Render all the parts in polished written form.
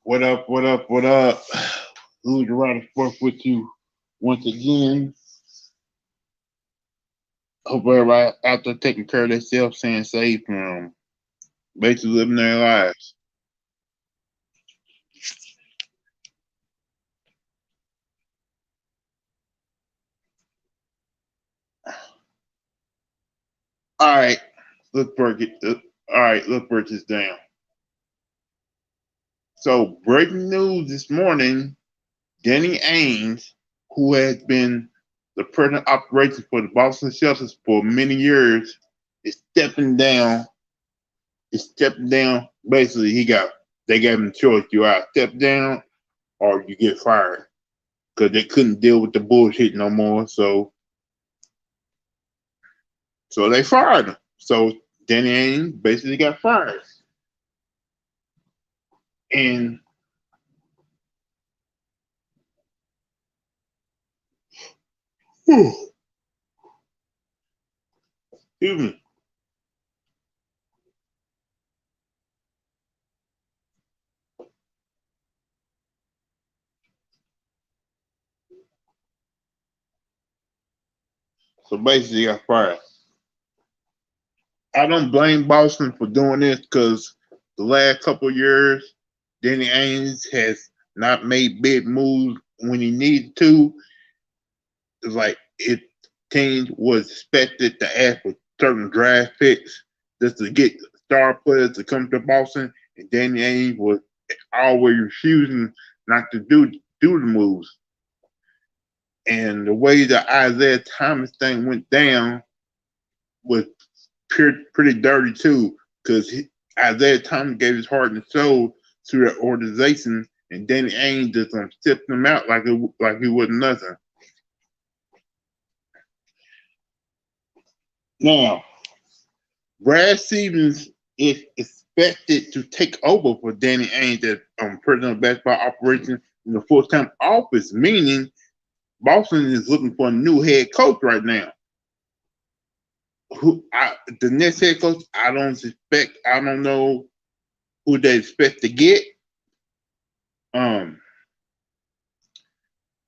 What up? What up? What up? Louthewritersports with you once again. Hope everybody out there taking care of themselves, staying safe, and basically living their lives. All right, let's break it. All right, let's break this down. So, breaking news this morning: Danny Ainge, who has been the president of operations for the Boston Celtics for many years, is stepping down. Basically, they gave him a choice: you either step down or you get fired because they couldn't deal with the bullshit no more. So they fired him. So Danny Ainge basically got fired. And excuse me. So basically, he got fired. I don't blame Boston for doing this because the last couple of years, Danny Ainge has not made big moves when he needed to. It's like it teams was expected to ask for certain draft picks just to get star players to come to Boston, and Danny Ainge was always refusing not to do the moves. And the way the Isaiah Thomas thing went down was pretty dirty too, because Isaiah Thomas gave his heart and soul to that organization, and Danny Ainge just tipped him out like he was nothing. Now, Brad Stevens is expected to take over for Danny Ainge as president of basketball operations in the full-time office, meaning Boston is looking for a new head coach right now. The next head coach, I don't know who they expect to get.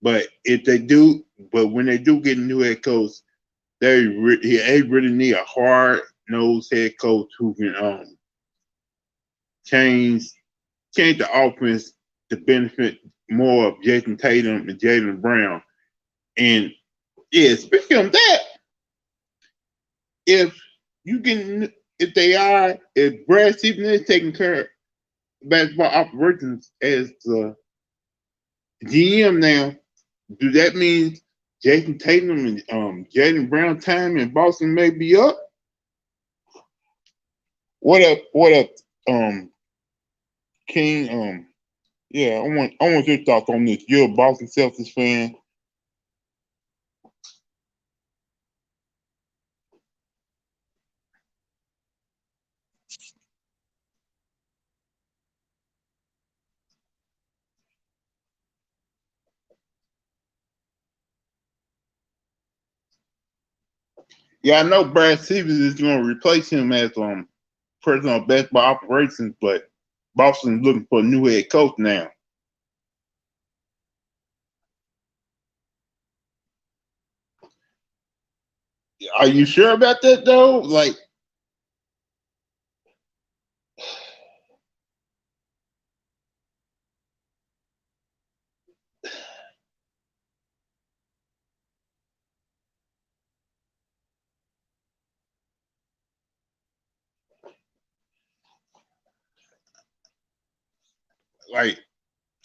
But if they do, when they do get a new head coach, they really need a hard nosed head coach who can change the offense to benefit more of Jason Tatum and Jaylen Brown. And yeah, speaking of that, if if Brad Stevens is taking care of basketball operations as the GM now, do that mean Jason Tatum and Jaylen Brown time in Boston may be up? What up? What up, King? Yeah, I want your thoughts on this. You're a Boston Celtics fan. Yeah, I know Brad Stevens is going to replace him as president of basketball operations, but Boston's looking for a new head coach now. Are you sure about that though? Like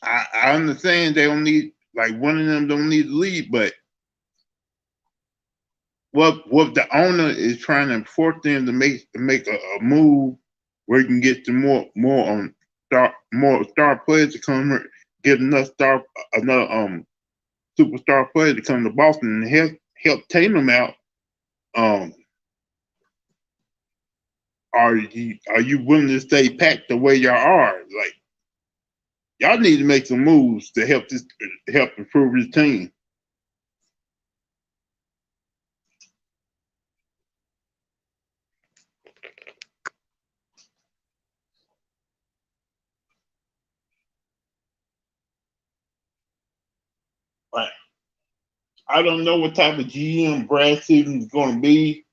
I understand they don't need one of them don't need to lead, but what the owner is trying to force them to make a move where you can get to more star players to come, get another superstar player to come to Boston and help Tatum out. Um, are you willing to stay packed the way y'all are? Like y'all need to make some moves to help improve this team. Like, I don't know what type of GM Brad Stevens is going to be.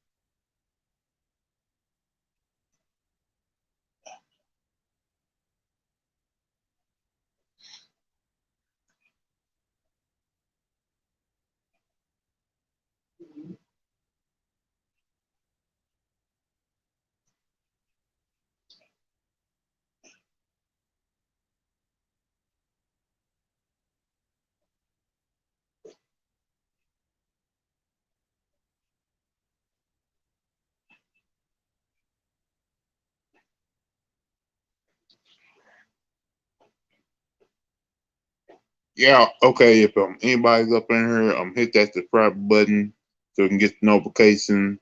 Yeah, okay. If anybody's up in here, hit that subscribe button so you can get the notification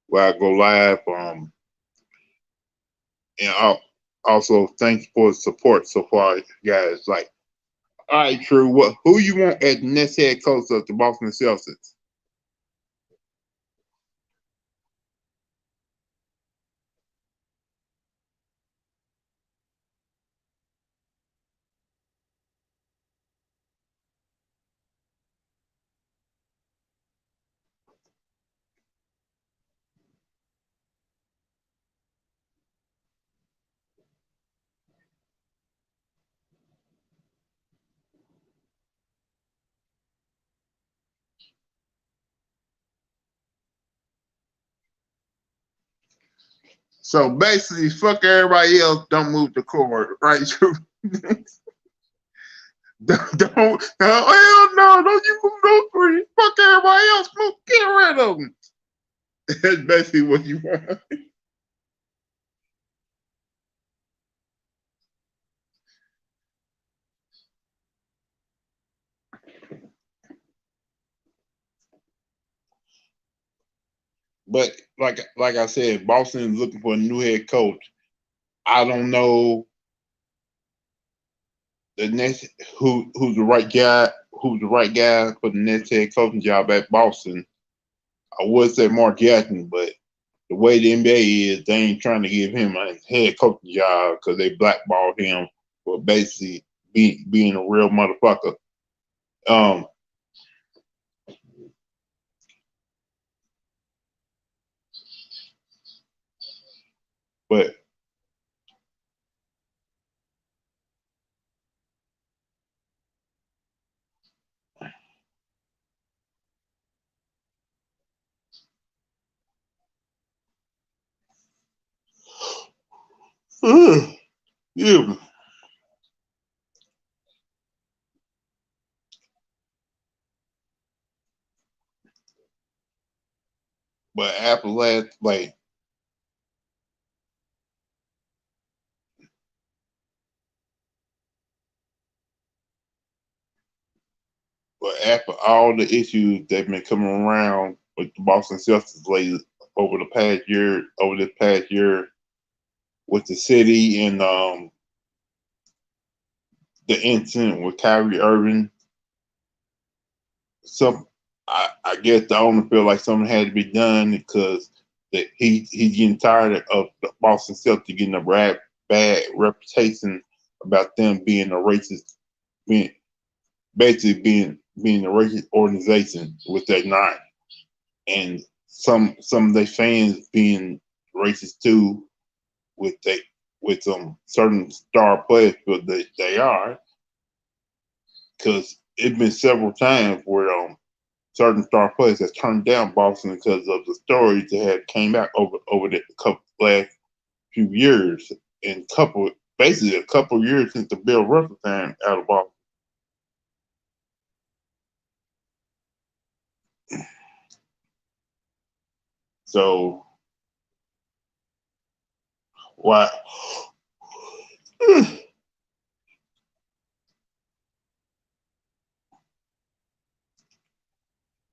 where I go live. And also thank you for the support so far, guys. Like, all right, True. Who you want as the next head coach of the Boston Celtics? So basically, fuck everybody else. Don't move the cord, right? True. don't hell no! Don't you move those three? Fuck everybody else. Move, get rid of them. That's basically what you want. But like I said, Boston is looking for a new head coach. I don't know the next who's the right guy, for the next head coaching job at Boston. I would say Mark Jackson, but the way the NBA is, they ain't trying to give him a head coaching job because they blackballed him for basically being a real motherfucker. Um, but yeah, but after last, but after all the issues that have been coming around with the Boston Celtics lately over this past year with the city and the incident with Kyrie Irving, some I guess the owner feel like something had to be done because that he's getting tired of the Boston Celtics getting a bad reputation about them being a racist, being basically being a racist organization, which they're not, and some of their fans being racist too, with they with some certain star players, but they are, because it's been several times where certain star players have turned down Boston because of the stories that had came out over the last few years, and basically a couple years since the Bill Russell time out of Boston. So why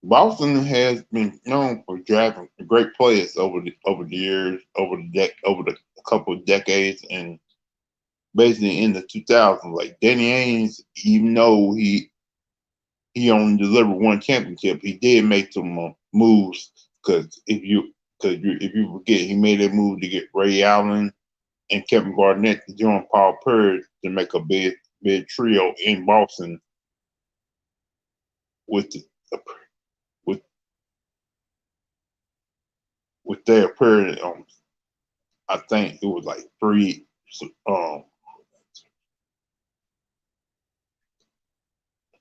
Boston has been known for drafting great players over the years, over the couple of decades, and basically in the 2000s, like Danny Ainge, even though he only delivered one championship, he did make some moves. Because if you forget, he made that move to get Ray Allen and Kevin Garnett to join Paul Pierce to make a big trio in Boston. with the, with with their period. I think it was like three. Um,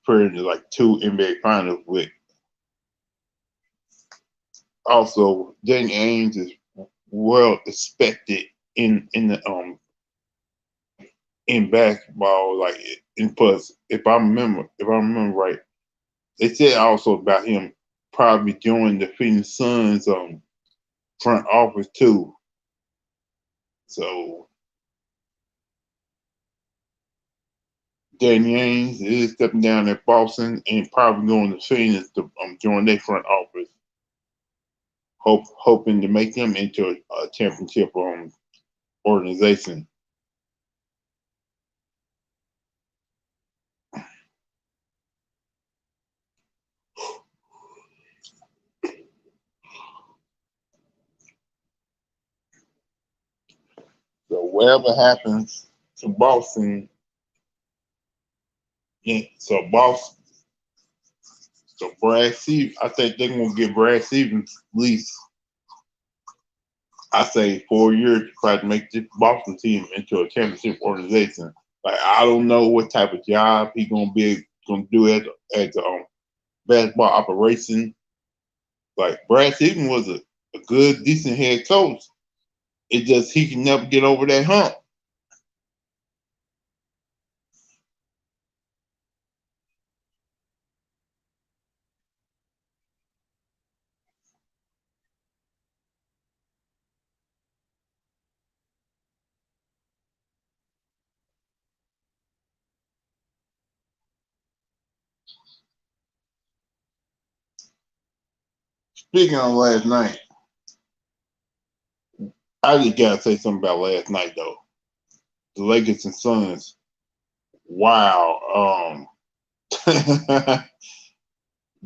period like two NBA finals with. Also, Danny Ainge is well expected in the in basketball. Like in plus, if I remember right, they said also about him probably joining the Phoenix Suns front office too. So Danny Ainge is stepping down at Boston and probably going to Phoenix to join their front office, hoping to make them into a championship organization. So whatever happens to Boston, yeah, so Brad Stevens, I think they're gonna get Brad Stevens at least, I say 4 years to try to make this Boston team into a championship organization. Like I don't know what type of job he gonna do at the basketball operation. Like Brad Stevens was a good, decent head coach. It just he can never get over that hump. Speaking of last night, I just gotta say something about last night though. The Lakers and Suns. Wow.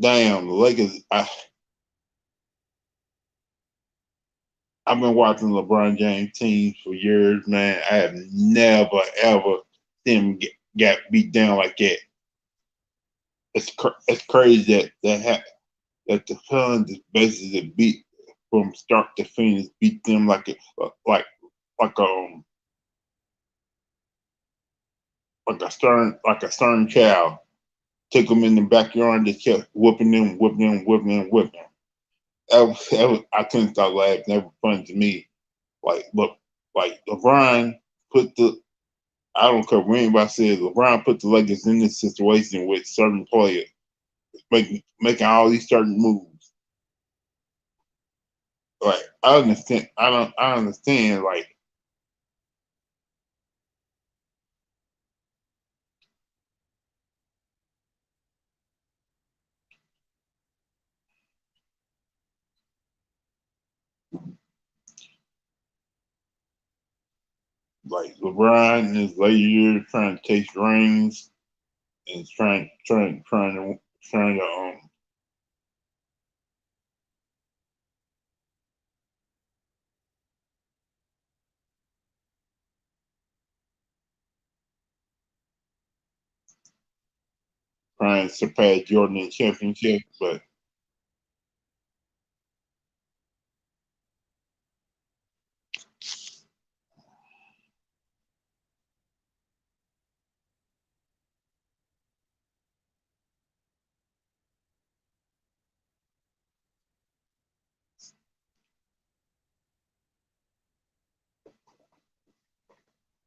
Damn, the Lakers. I've been watching LeBron James teams for years, man. I have never ever seen him get beat down like that. It's crazy that the Suns is basically beat from start to finish, beat them like like a stern child. Took them in the backyard and just kept whooping them, whooping them, whooping them, whooping them. I couldn't stop laughing. That was funny to me. Like, look, like LeBron put the, I don't care what anybody says, LeBron put the Lakers in this situation with certain players, making all these certain moves. Like, I understand, I understand, like LeBron in his later years trying to take rings and trying to trying to surpass Jordan in championship, but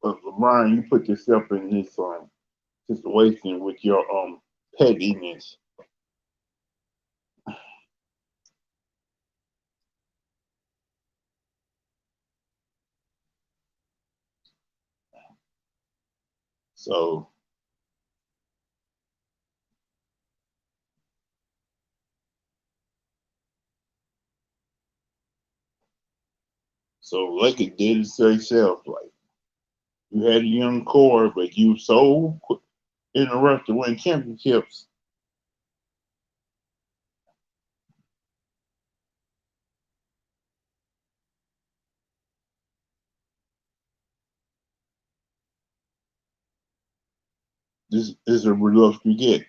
LeBron, you put yourself in this situation with your pettiness. So Lakers did it to themselves. Like you had a young core, but you so in a rush to win championships. This is a result you get.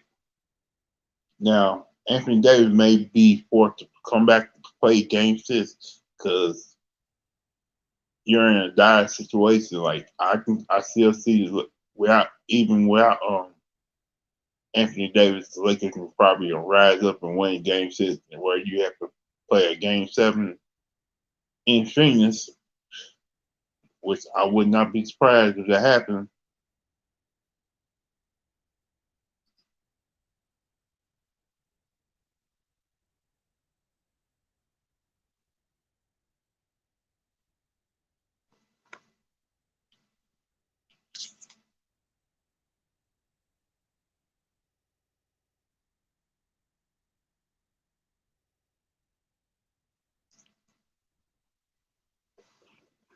Now, Anthony Davis may be forced to come back to play game 6 because you're in a dire situation. Like I still see without Anthony Davis, the Lakers can probably rise up and win game 6, where you have to play a game 7 in Phoenix, which I would not be surprised if that happened.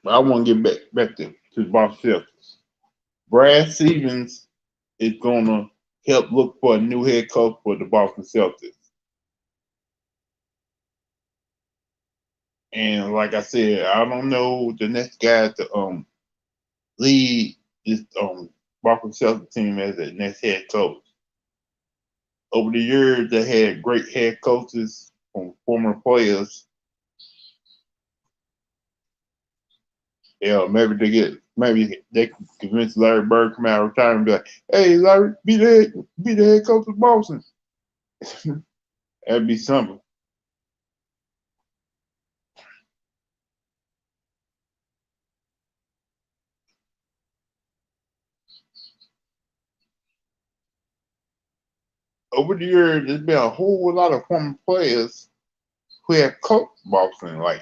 But I want to get back to the Boston Celtics. Brad Stevens is going to help look for a new head coach for the Boston Celtics. And like I said, I don't know the next guy to lead this Boston Celtics team as the next head coach. Over the years, they had great head coaches from former players. Yeah, maybe they can convince Larry Bird to come out of retirement and be like, "Hey, Larry, be the head coach of Boston." That'd be something. Over the years, there's been a whole lot of former players who have coached Boston, like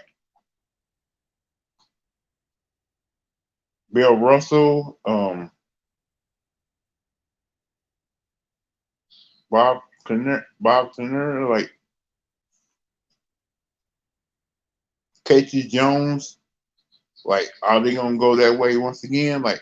Bill Russell, Bob Turner, like Casey Jones. Like, are they gonna go that way once again? Like,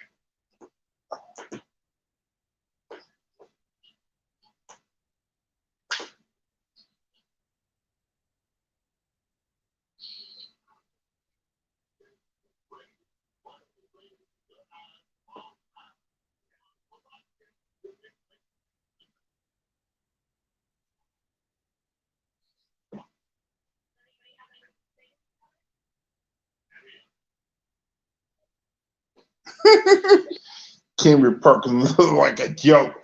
Kendrick Perkins look like a joke.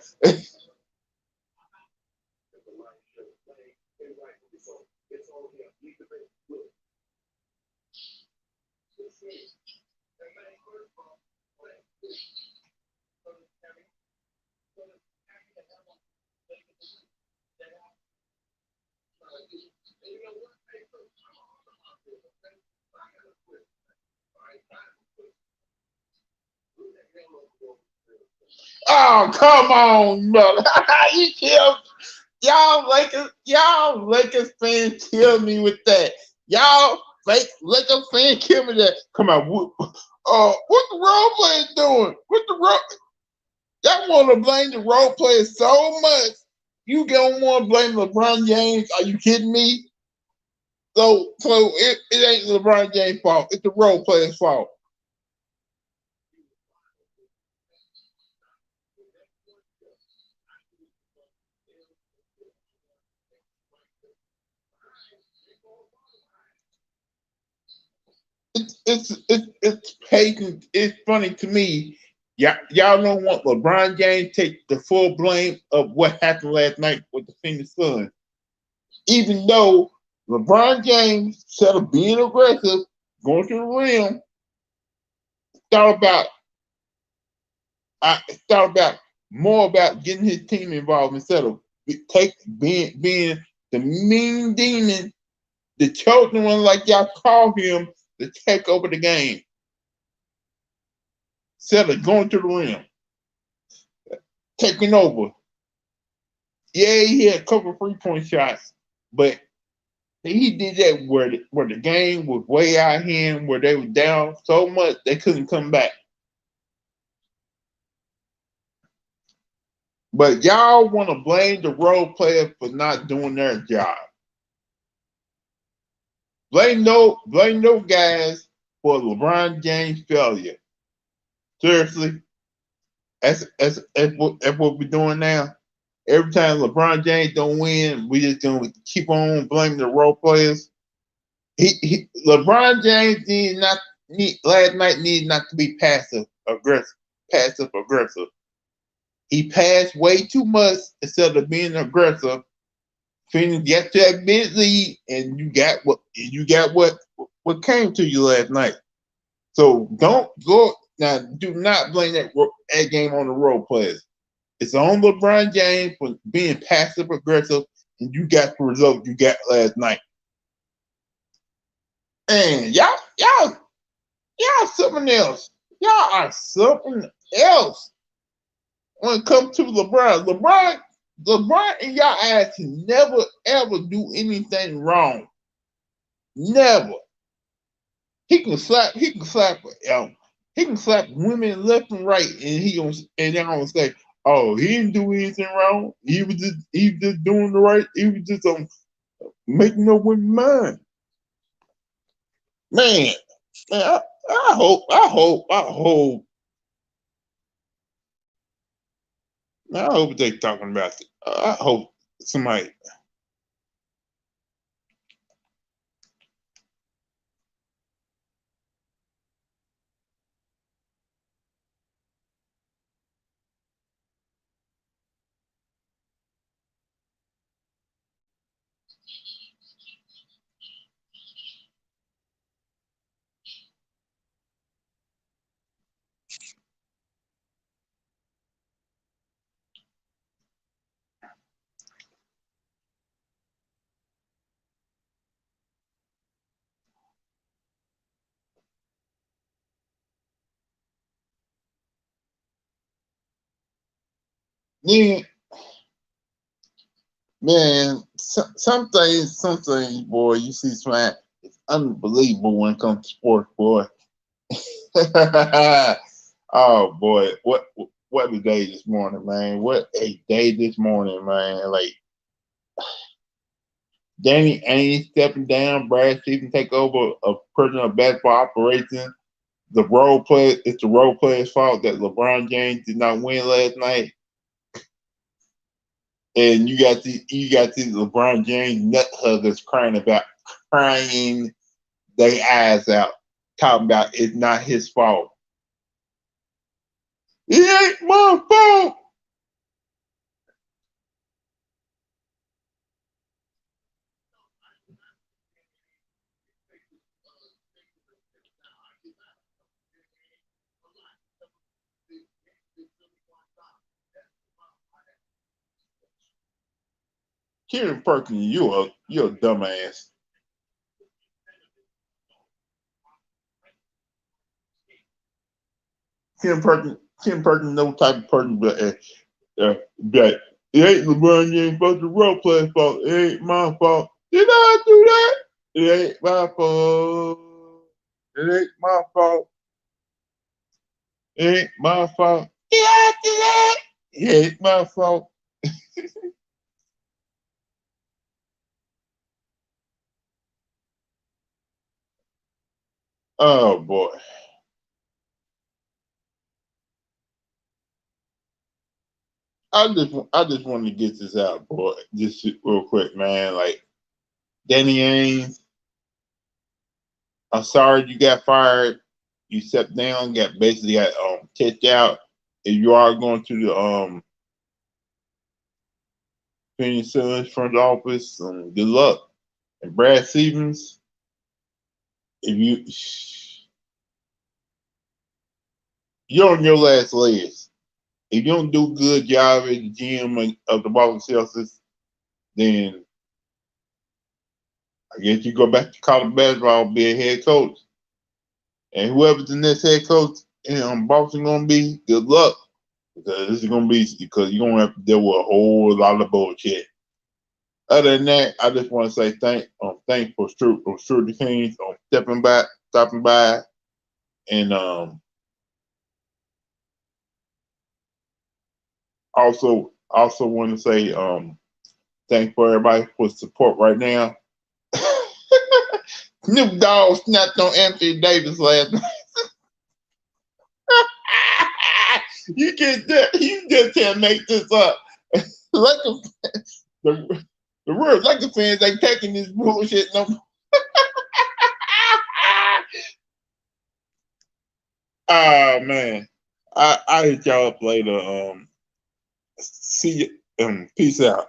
Oh, come on, brother! You killed y'all Lakers fans kill me with that. Y'all fake Lakers fans kill me with that. Come on, what the role players doing? What the role? Y'all want to blame the role players so much. You don't want to blame LeBron James? Are you kidding me? So it ain't LeBron James' fault. It's the role players' fault. It's patent. It's funny to me. Y'all don't want LeBron James to take the full blame of what happened last night with the Phoenix Suns, even though LeBron James, instead of being aggressive, going to the rim, thought about I thought about more about getting his team involved instead of being the mean demon, the chosen one, like y'all call him, to take over the game. Instead of going to the rim, taking over. Yeah, he had a couple of 3-point shots, but he did that where the game was way out of hand, where they were down so much they couldn't come back. But y'all want to blame the role players for not doing their job. Blame those guys for LeBron James' failure. Seriously, that's what we're doing now. Every time LeBron James don't win, we just gonna keep on blaming the role players. LeBron James last night needed not to be passive aggressive. Passive aggressive. He passed way too much instead of being aggressive. Phoenix got to that big lead, and you got what came to you last night. So don't go now. Do not blame that game on the role players. It's on LeBron James for being passive aggressive, and you got the result you got last night. And y'all something else. Y'all are something else when it comes to LeBron. LeBron and y'all ass can never ever do anything wrong. Never. He can slap women left and right, and they're gonna say, "Oh, he didn't do anything wrong. He was just doing the right. He was just making up women mind." Man, I hope they talking about it. I hope somebody. Yeah, man, some things, boy, you see, man, it's unbelievable when it comes to sports, boy. Oh boy, what a day this morning, man! What a day this morning, man! Like Danny Ainge stepping down, Brad Stevens take over a personal basketball operation. It's the role player's fault that LeBron James did not win last night. And you got these LeBron James nut huggers crying their eyes out, talking about it's not his fault. It ain't my fault. Kieran Perkins, you're a dumbass. Kieran Perkins, no type of person, but it ain't LeBron James' fault. The role player's fault. It ain't my fault. Did I do that? It ain't my fault. It ain't my fault. It ain't my fault. Did I do that? It ain't my fault. Oh boy. I just wanted to get this out, boy. Just real quick, man. Like Danny Ainge, I'm sorry you got fired. You stepped down, got kicked out. If you are going to the Phoenix Suns front office, good luck. And Brad Stevens, if you're on your last legs. If you don't do a good job at the GM of the Boston Celtics, then I guess you go back to college basketball, be a head coach. And whoever's the next head coach in Boston gonna be, good luck. Because this is gonna be because you're gonna have to deal with a whole lot of bullshit. Other than that, I just want to say thanks for Stuart the Kings on stopping by, and also want to say thanks for everybody for support right now. Snoop Dogg snapped on Anthony Davis last night. You just can't make this up. Lakers, the real Lakers fans ain't taking this bullshit no more. Oh man. I hit y'all up later. See you. Peace out.